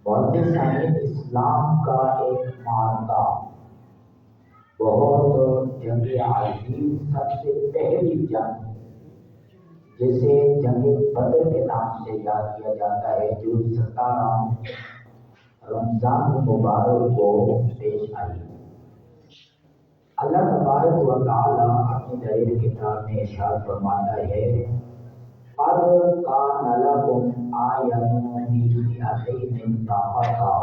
معزز اسلام کا ایک معرکہ، بہت جنگ عظیم، سب سے پہلی جنگ جسے جنگ بدر کے نام سے یاد کیا جاتا ہے، جو 17 رمضان مبارک کو پیش آئی۔ اللہ تبارک و تعالی اپنی دلیل کتاب میں ارشاد فرماتا ہے، قد کان لکم آیۃ فی فئتین التقتا،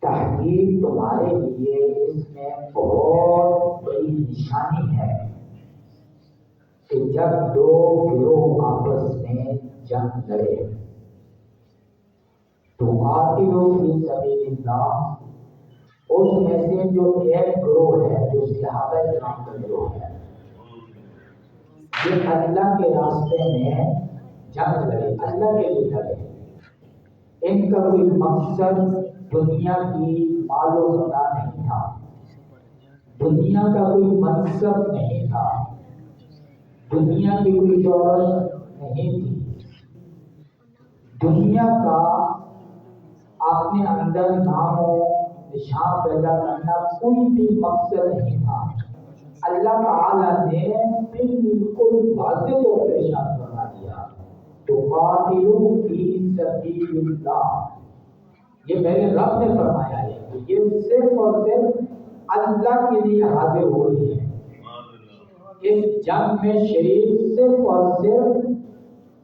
تحقیق تمہارے لیے اس میں بہت بڑی نشانی ہے کہ جب دو گروہ آپس میں جنگ لڑے تو قاتلوا فی سبیل اللہ، اس میں سے جو ایک گروہ ہے جو صحابہ کرام کا گروہ ہے، یہ اللہ کے راستے میں جنگ لڑے، اللہ کے لیے لڑے۔ ان کا کوئی مقصد دنیا کی مال و متا نہیں تھا، دنیا کا کوئی منصب نہیں تھا، دنیا کی کوئی دولت نہیں تھی، دنیا کا اپنے اندر نام و نشان پیدا کرنا کوئی بھی مقصد نہیں تھا۔ اللہ تعالی نے بالکل واضح طور پر ارشاد فرما دیا، تقاتلوا فی سبیل اللہ، یہ میرے رب نے فرمایا ہے کہ یہ صرف اور صرف اللہ کے لیے حاضر ہوئی ہے۔ اس جنگ میں شریک صرف اور صرف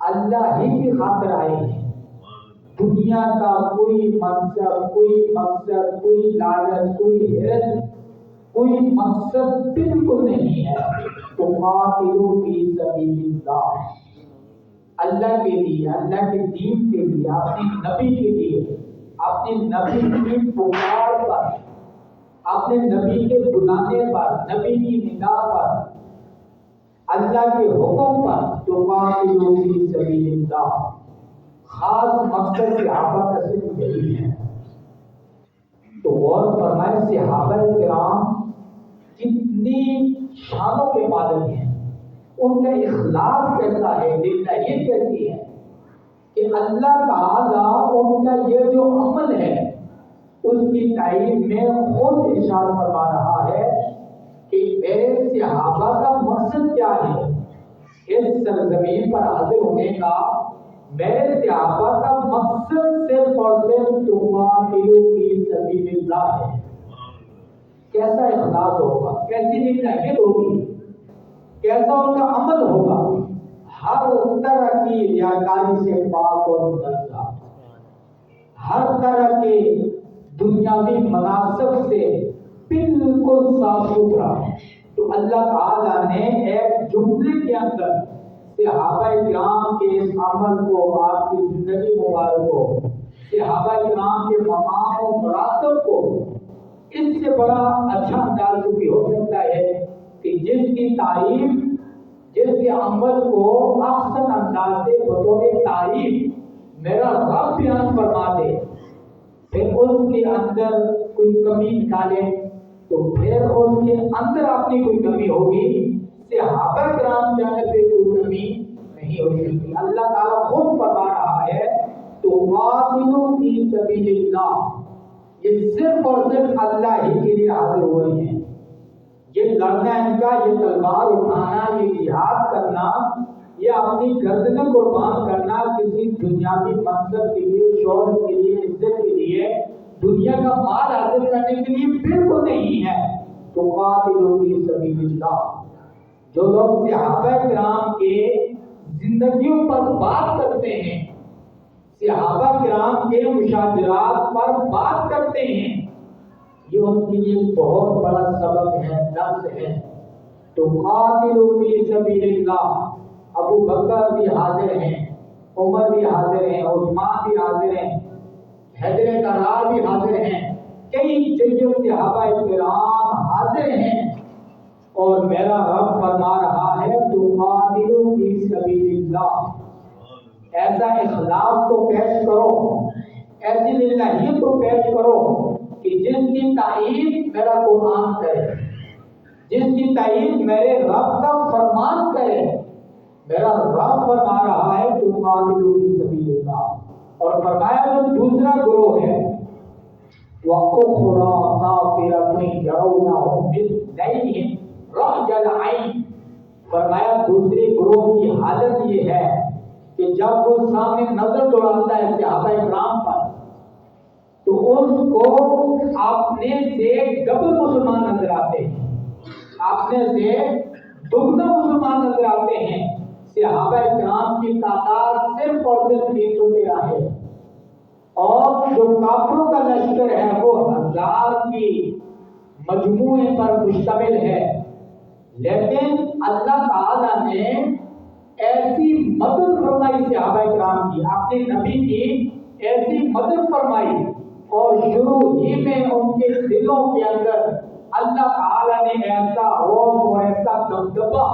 اللہ ہی کی خاطر آئے ہیں، دنیا کا کوئی منصب، کوئی مقصد، کوئی لالچ، کوئی حرص، کوئی مقصد بالکل نہیں ہے۔ تقاتلوا فی سبیل اللہ، اللہ کے لیے، اللہ کے دین کے لیے، اپنے نبی کے لیے، اپنے نبی کی پکار پر، اپنے نبی کے بلانے پر، نبی کی ندا پر، اللہ کے حکم پر، تقاتلوا فی سبیل اللہ۔ خاص مقصد صحابہ کا صرف یہی ہے۔ تو غور فرمائے، صحابہ کرام کتنی شانوں کے مالک ہیں، ان کا اخلاص کیسا ہے، للہیت کیسی ہے کہ اللہ تعالیٰ ان کا یہ جو عمل ہے اس کی تعریف میں خود ارشاد فرما رہا ہے کہ میرے صحابہ کا مقصد کیا ہے اس سرزمین پر حاضر ہونے کا۔ میرے صحابہ کا مقصد صرف اور صرف تقاتلوا فی سبیل اللہ ہے۔ کیسا اخلاص ہوگا، کیسی للہیت ہوگی، کیسا ان کا عمل ہوگا، ہر طرح کی ریاکاری سے پاک اور منزہ، ہر طرح کے دنیاوی مناسب سے بالکل صاف ستھرا۔ تو اللہ تعالیٰ نے ایک جملے کے اندر صحابہ کرام کے اس عمل کو، آپ کی زندگی مبارک کو، صحابہ کرام کے مقام و مراتب کو اس سے بڑا اچھا انداز بھی ہو سکتا ہے کہ جس کی تعریف، جس کے عمل کو احسن انداز سے بطور تعریف میرا رب بیان فرما دے، پھر اس کے اندر کوئی کمی نکالے تو پھر اس کے اندر اپنی کوئی کمی ہوگی، صحابہ کرام کے اندر کوئی کمی نہیں ہو سکتی۔ اللہ تعالیٰ خود فرما رہا ہے تقاتلوا فی سبیل اللہ، یہ صرف اور صرف اللہ ہی کے لیے حاضر ہوئے ہیں۔ یہ لڑنا ان کا، یہ تلوار اٹھانا، یہ جہاد کرنا، یہ اپنی گردنیں قربان کرنا کسی دنیاوی منصب کے لیے، شہرت کے لیے، عزت کے لیے، دنیا کا مال حاصل کرنے کے لیے بالکل نہیں ہے۔ تقاتلوا فی سبیل اللہ، جو لوگ صحابہ کرام کے زندگیوں پر بات کرتے ہیں، صحابہ کرام کے مشاجرات پر بات کرتے ہیں، یہ ان کے لیے بہت بڑا سبق ہے، درس ہے۔ تقاتلوا فی سبیل اللہ، ابو بکر بھی حاضر ہیں، عمر بھی حاضر ہیں، عثمان بھی حاضر ہیں، حیدر کرار بھی حاضر ہیں، کئی جلیل صحابہ کرام حاضر ہیں، اور میرا رب فرما رہا ہے تقاتلوا فی سبیل اللہ۔ ایسا اخلاص کو پیش کرو، ایسی للہیت کو پیش کرو کہ جس کی تائید میرا قرآن کرے، جس کی تائید میرے رب کا فرمان کرے۔ میرا رب فرما رہا ہے تقاتلوا فی سبیل اللہ، اور فرمایا جو دوسرا گروہ ہے وَأُخْرَى كَافِرَةٌ يَرَوْنَهُم مِّثْلَيْهِمْ رَأْيَ الْعَيْنِ، فرمایا دوسرے گروہ کی حالت یہ ہے کہ جب وہ سامنے نظر دوڑاتا ہے صحابہ کرام پر تو اس کو اپنے سے ڈبل مسلمان نظر آتے ہیں، اپنے سے دگنا مسلمان نظر آتے ہیں۔ صحابہ کرام کی تعداد صرف اور صرف 313 ہے، اور جو کافروں کا لشکر ہے وہ 1000 کی مجموعے پر مشتمل ہے۔ لیکن اللہ تعالیٰ نے ایسی مدد فرمائی صحابہ کرام کی، اپنے نبی کی ایسی مدد فرمائی، اور شروع ہی میں ان کے دلوں کے اندر اللہ تعالیٰ نے ایسا روب اور ایسا دبدبا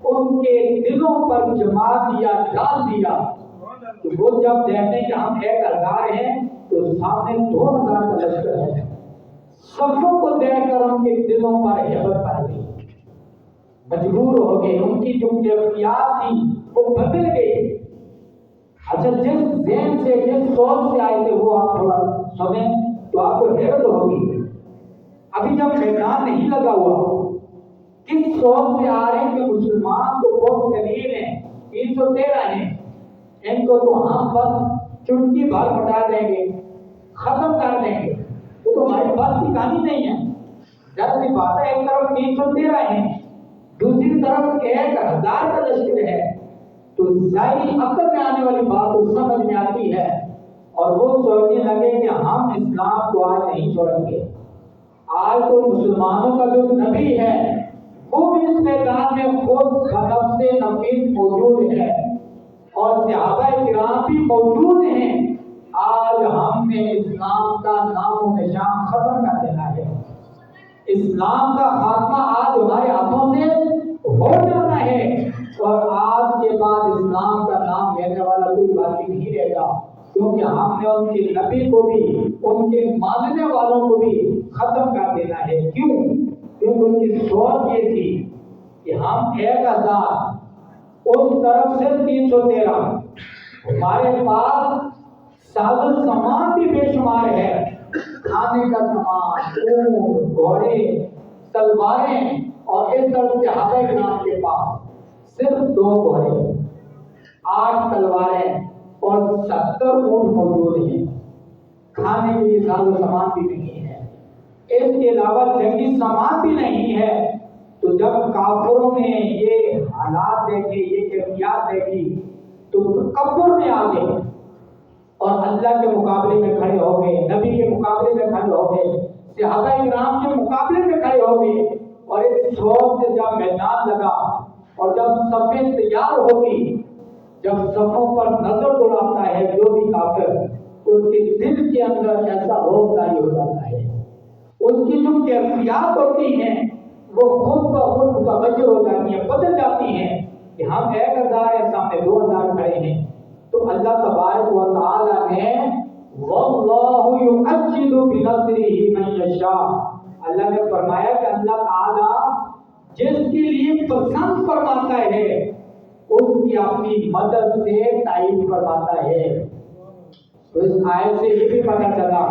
ان کے دلوں پر جما دیا، ڈال دیا کہ وہ جب دیکھتے کہ ہم 1000 ہیں تو سامنے 2000 کا لشکر ہے، صفوں کو دیکھ کر ان کے دلوں پر ہیبت پڑ گئی، مجبور ہو گئے، ان کی جو کیفیات تھی وہ بدل گئی۔ اچھا، جس ذہن سے جس سوچ سے آئے تھے وہ آپ تھوڑا سنیں تو آپ کو حیرت ہوگی۔ ابھی جب میدان نہیں لگا ہوا، کس سوچ سے آ رہے ہیں کہ مسلمان تو بہت قلیل ہیں، 313 ہیں، ان کو تو ہم بس چٹکی بھر ہٹا دیں گے، ختم کر دیں گے، وہ تو ہماری بس کی کہانی نہیں ہے۔ جب سی بات ہے، ایک طرف 313 ہیں، دوسری طرف 1000 کا لشکر ہے، تو ظاہری عقل میں آنے والی بات تو سمجھ میں آتی ہے، اور وہ سوچنے لگے کہ ہم اسلام کو آج نہیں چھوڑیں گے۔ آج تو مسلمانوں کا جو نبی ہے وہ بھی اس میدان میں خود بنفس نفیس موجود ہے، اور صحابہ کرام بھی موجود ہیں۔ آج ہم نے اسلام کا نام و نشان ختم کر دینا ہے، اسلام کا خاتمہ آج ہمارے ہاتھوں سے ہو جانا ہے، اور آج کے بعد اسلام کا نام لینے والا کوئی باقی نہیں رہے گا، کیونکہ ہم نے ان کے نبی کو بھی، ان کے ماننے والوں کو بھی ختم کر دینا ہے۔ کیوں؟ کیونکہ ان کی سوچ یہ تھی کہ ہم 1000، اس طرف سے 313، ہمارے پاس ساز و سامان بھی بے شمار ہے، کھانے کا سامان، اونٹ، گھوڑے، تلواریں، اور اس طرف صحابہ کرام کے پاس صرف 2 گھوڑے، 8 تلواریں اور 70 اونٹ موجود ہیں، کھانے کے لیے ساز و سامان بھی نہیں ہے، اس کے علاوہ جنگی سامان بھی نہیں ہے۔ تو جب کافروں نے یہ حالات دیکھے، یہ کیفیات دیکھی، تو تکبر میں آ گئے اور اللہ کے مقابلے میں کھڑے ہو گئے، نبی کے مقابلے میں کھڑے ہو گئے، صحابہ کرام کے مقابلے میں کھڑے ہو گئے، اور اس سوچ سے جب میدان لگا اور جب صفیں تیار ہوگی، جب صفوں پر نظر دوڑاتا ہے جو بھی کافر، اس کے دل کے اندر ایسا روب طاری ہو جاتا ہے، اس کی جو کیفیات ہوتی ہیں وہ خود بخود متغیر ہو جاتی ہیں، بدل جاتی ہیں، کہ ہم 1000 ہیں، سامنے 2000 کھڑے ہیں۔ تو اللہ تبارک و تعالیٰ نے وَاللَّهُ يُعَجِّلُ بِنَصْرِهِ مَن يَشَاءُ، اللہ نے فرمایا کہ اللہ تعالیٰ جس کے لیے پسند فرماتا ہے اس کی اپنی مدد سے تائید فرماتا ہے۔ تو اس آیت سے یہ بھی پتہ چلا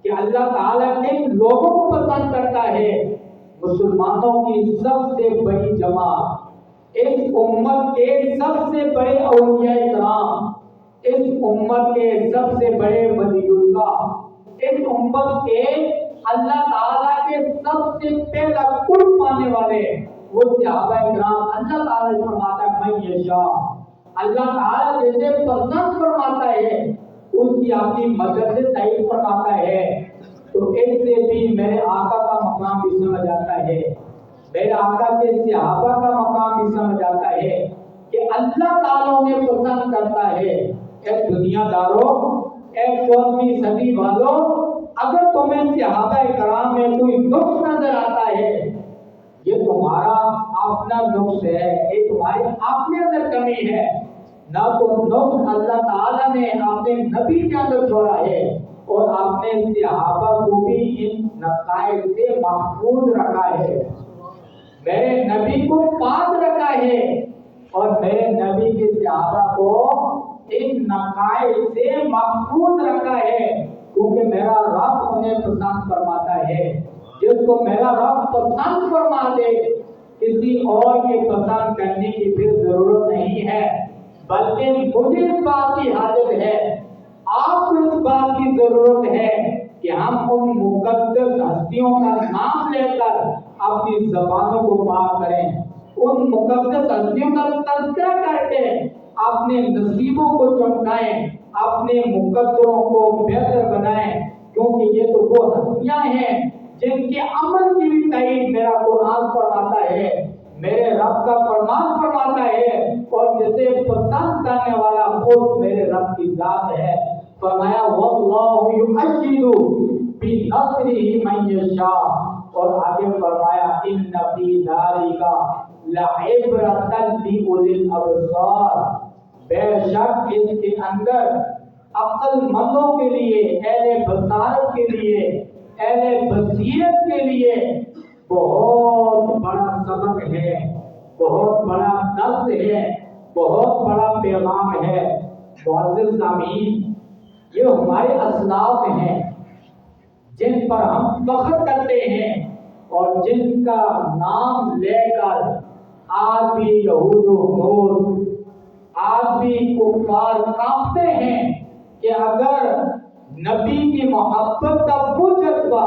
کہ اللہ تعالیٰ کن لوگوں کو پسند کرتا ہے۔ مسلمانوں کی سب سے بڑی جماعت، اس امت کے سب سے بڑے اولیاء کرام، اس امت کے سب سے بڑے ولی اللہ، اس امت کے اللہ تعالیٰ کے سب سے پہلا قرب پانے والے وہ صحابہ کرام۔ اللہ تعالیٰ فرماتا ہے من یشاء، اللہ تعالیٰ جسے پسند فرماتا ہے اس کی اپنی مدد سے تائید فرماتا ہے۔ تو اس سے بھی میرے آقا کا مقام بھی سمجھ آتا ہے، میرے آقا کے صحابہ کا مقام بھی سمجھ آتا ہے کہ اللہ تعالیٰ نے پسند کرتا ہے۔ اے دنیا داروں، اے 14ویں صدی والوں، اگر تمہیں صحابہ کرام میں کوئی نقص نظر آتا ہے، یہ تمہارا اپنا نقص ہے، یہ تمہارے اپنے اندر کمی ہے، نہ تو نقص اللہ تعالیٰ نے اپنے نبی کے اندر چھوڑا ہے، اور اپنے صحابہ کو بھی ان نقائص سے محفوظ رکھا ہے، میرے نبی کو پاک رکھا ہے، اور میرے نبی کے صحابہ کو ان نقائص سے محفوظ رکھا ہے، کیونکہ میرا رب انہیں پسند فرماتا ہے۔ جس کو میرا رب پسند فرما دے، کسی اور کے پسند کرنے کی پھر ضرورت نہیں ہے، بلکہ مجھے اس بات کی حاجت ہے، آپ کو اس بات کی ضرورت ہے کہ ہم ان مقدس ہستیوں کا نام لے کر اپنی زبانوں کو پاک کریں، ان مقدس ہستیوں کا تذکرہ کر کے اپنے نصیبوں کو چمکائیں، اپنے مقدروں کو بہتر بنائیں، کیونکہ یہ تو وہ ہستیاں ہیں جن کے عمل کی بھی تائید میرا قرآن فرماتا ہے، میرے رب کا فرمان فرماتا ہے، اور جسے پسند کرنے والا خود میرے رب کی ذات ہے۔ فرمایا واللہ یؤید بنصرہ من یشاء، اور آگے فرمایا ان فی ذلک لعبرۃ لأولی الابصار، بے شک اس کے اندر عقل مندوں کے لیے، اہل بصارت کے لیے، اہل بصیرت کے لیے بہت بڑا سبق ہے، بہت بڑا درس ہے، بہت بڑا پیغام ہے۔ معزز سامعین، یہ ہمارے اسلاف ہیں جن پر ہم فخر کرتے ہیں اور جن کا نام لے کر آج بھی یہود و ہنود، آج بھی کفار کانپتے ہیں کہ اگر نبی کی محبت کا وہ جذبہ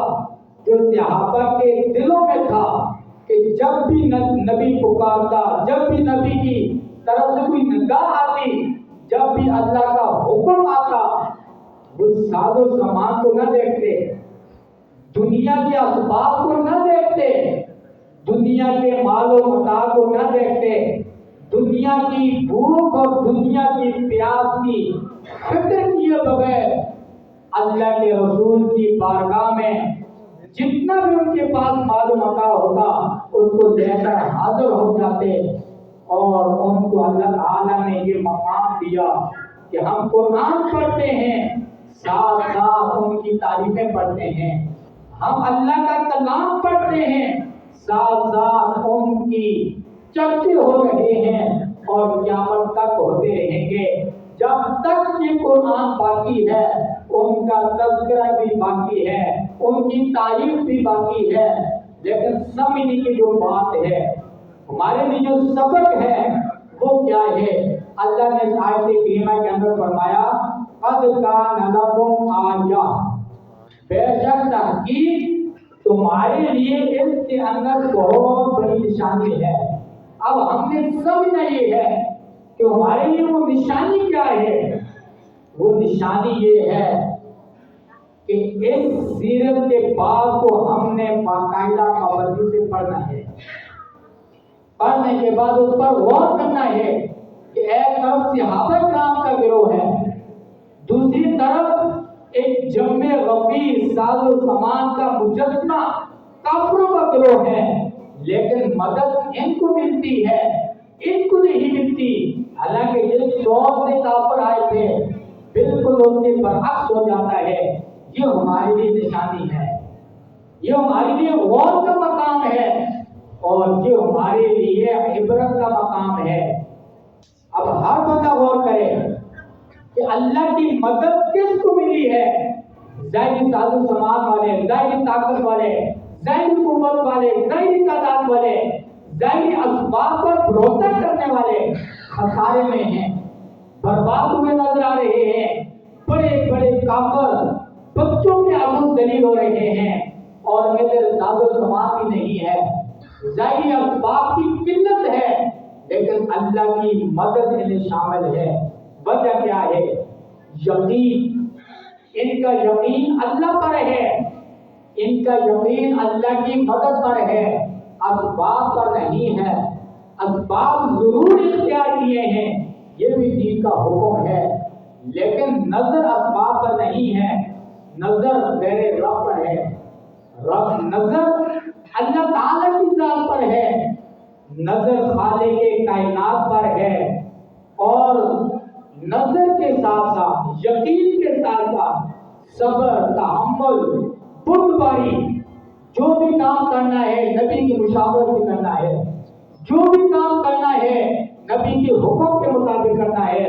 جو صحابہ کے دلوں میں تھا کہ جب بھی نبی پکارتا، جب بھی نبی کی طرف سے کوئی نگاہ آتی، جب بھی اللہ کا حکم آتا، وہ ساز و سامان کو نہ دیکھتے، دنیا کے اسباب کو نہ دیکھتے، دنیا کے مال و متاع کو نہ دیکھتے، دنیا کی بھوک اور دنیا کی پیاس کی فکر کیے بغیر اللہ کے رسول کی بارگاہ میں جتنا بھی ان کے پاس مال و متاع ہوتا اس کو لے کر حاضر ہو جاتے، اور ان کو اللہ تعالیٰ نے یہ مقام دیا کہ ہم قرآن پڑھتے ہیں، ساتھ ساتھ ان کی تعریفیں پڑھتے ہیں، ہم اللہ کا کلام پڑھتے ہیں، ساتھ ساتھ ان کی چرچے ہو رہے ہیں، اور قیامت تک ہوتے رہیں گے۔ جب تک یہ قرآن باقی ہے ان کا تذکرہ بھی باقی ہے، ان کی تعریف بھی باقی ہے، لیکن سمجھنے کی جو بات ہے، ہمارے لیے جو سبق ہے وہ کیا ہے؟ اللہ نے اس آیت کریمہ کے اندر فرمایا قد کان لکم آیہ، بے شک تحقیق تمہارے لیے اس کے اندر بہت بڑی نشانی ہے۔ اب ہم نے سمجھنا یہ ہے کہ ہمارے لیے وہ نشانی کیا ہے۔ وہ نشانی یہ ہے کہ اس سیرت کے باب کو ہم نے باقاعدہ پابندی سے پڑھنا ہے، پڑھنے کے بعد اس پر غور کرنا ہے کہ ایک طرف صحابہ کرام کا گروہ ہے، دوسری طرف ایک جمع غفیر ساز و سامان کا مجسمہ کافروں کا گروہ ہے، لیکن مدد ان کو ملتی ہے، ان کو نہیں ملتی۔ حالانکہ جس دور سے کافر آئے تھے بالکل ان کے برعکس ہو جاتا ہے۔ یہ ہمارے لیے نشانی ہے، یہ ہمارے لیے غور کا مقام ہے، اور یہ ہمارے لیے عبرت کا مقام ہے۔ اب ہر بندہ غور کرے کہ اللہ کی مدد کس کو ملی ہے؟ ظاہری ساز و سامان والے، ظاہری طاقت والے، ظاہری قوت والے، ظاہری تعداد والے، ظاہری اسباب پر بھروسہ کرنے والے خسارے میں ہیں، برباد ہوئے نظر آ رہے ہیں۔ بڑے بڑے کافر بچوں کے آگے ذلیل ہو رہے ہیں، اور ادھر ساز و سامان بھی نہیں ہے، ظاہری اسباب کی قلت ہے، لیکن اللہ کی مدد انہیں شامل ہے۔ وجہ کیا ہے؟ یقین، ان کا یقین اللہ پر ہے، ان کا یقین اللہ کی مدد پر ہے، اسباب پر نہیں ہے۔ اسباب ضرور اختیار کیے ہیں، یہ بھی دین کا حکم ہے، لیکن نظر اسباب پر نہیں ہے، نظر میرے رب پر ہے۔ رب نظر اللہ تعالیٰ کی ذات پر ہے، نظر خالق کائنات پر ہے، اور نظر کے ساتھ ساتھ یقین کے ساتھ ساتھ صبر، تحمل، بردباری، جو بھی کام کرنا ہے نبی کی مشاورت سے کرنا ہے، جو بھی کام کرنا ہے نبی کے حکم کے مطابق کرنا ہے،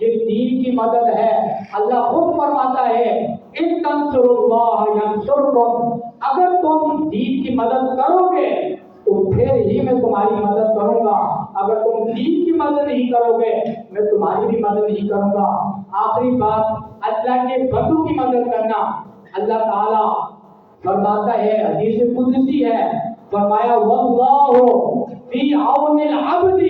یہ دین کی مدد ہے۔ اللہ خود فرماتا ہے ان تنصروا اللہ ینصرکم، اگر تم دین کی مدد کرو گے تو پھر ہی میں تمہاری مدد کروں گا، اگر تم دین کی مدد نہیں کرو گے میں تمہاری بھی مدد نہیں کروں گا۔ آخری بات، اللہ کے بندوں کی مدد کرنا۔ اللہ تعالیٰ فرماتا ہے، حدیث قدسی ہے، فرمایا واللہ فی عون العبد،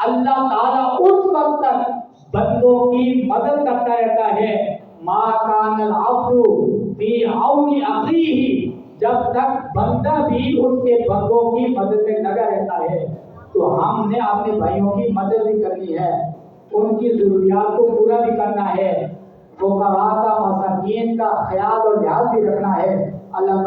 اللہ تعالیٰ اس وقت تک بندوں کی مدد کرتا رہتا ہے ما کان العبد فی عون اخیہ، جب تک بندہ بھی اس کے بندوں کی مدد میں لگا رہتا ہے۔ تو ہم نے اپنے بھائیوں کی مدد بھی کرنی ہے، ان کی ضروریات کو پورا بھی کرنا ہے، فقراء کا، مساکین کا خیال اور لحاظ بھی رکھنا ہے۔ اللہ